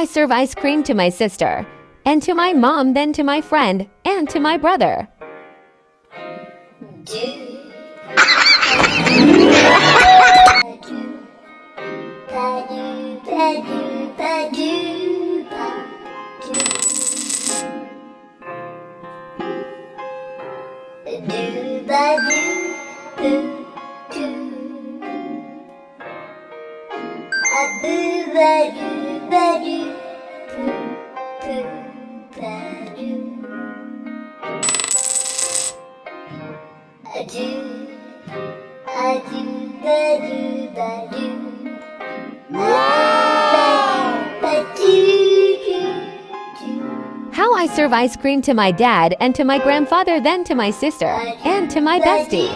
I serve ice cream to my sister, and to my mom, then to my friend, and to my brother. How I serve ice cream to my dad and to my grandfather, then to my sister, and to my bestie.